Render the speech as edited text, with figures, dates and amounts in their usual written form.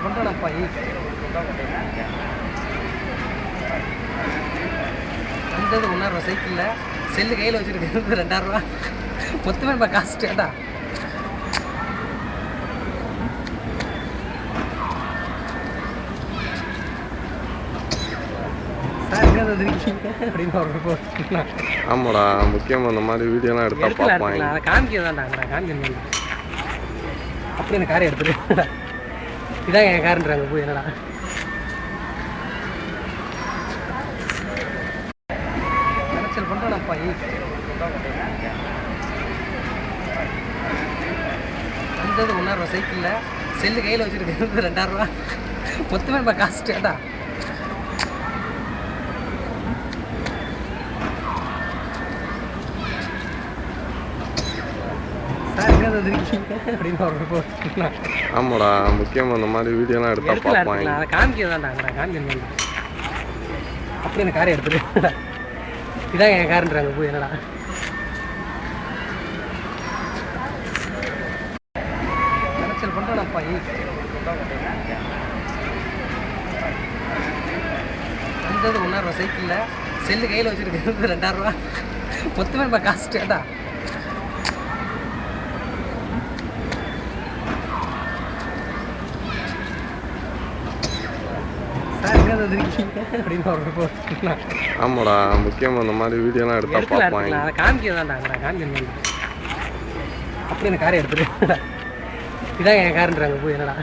கடைச்சல் பண்ணுறேன்ப்பா வந்தது 1,000 சைக்கிளில் செல்லு கையில் வச்சுருக்கு 2,000 மொத்தமே நம்ம காசு கேட்டா சார் எங்கே வந்துருக்கீங்க அப்படின்னு ஒரு ஆமாடா முக்கியமாக இந்த மாதிரி வீடியோலாம் எடுத்தால் பார்ப்பாங்க. அதை காமிக்கிறதாண்டாங்கடா காமிக்கிறேன் அப்படி இந்த காரை எடுத்துட்டு இதான் என் காருன்றாங்க போய் என்னடா கடைச்சல் பண்ணுறேன்ப்பா வந்தது 1,000 சைக்கிளில் செல்லு கையில் வச்சுருக்கு 2,000 மொத்தமே நம்ம காசு கேட்டா சார் எங்கே வந்துருக்கீங்க அப்படின்னு ஒரு ஆமாடா முக்கியமாக இந்த மாதிரி வீடியோலாம் எடுத்தால் பார்ப்பாங்க. அதை காமிக்கிறதாண்டாங்கடா காமிக்கிறேன் அப்படி இந்த காரை எடுத்துட்டு இதான் என் காருன்றாங்க போய் என்னடா கடைச்சல் பண்ணுறேன்ப்பா வந்தது 1,000 சைக்கிளில் செல்லு கையில் வச்சுருக்கு 2,000 மொத்தமே நம்ம காசு கேட்டா சார் எங்கே வந்துருக்கீங்க அப்படின்னு ஒரு ஆமாடா முக்கியமாக இந்த மாதிரி வீடியோலாம் எடுத்தால் பார்ப்பாங்க. அதை காமிக்கிறதாண்டாங்கடா காமிக்கிறேன் அப்படி இந்த காரை எடுத்துட்டு இதான் என் காருன்றாங்க போய் என்னடா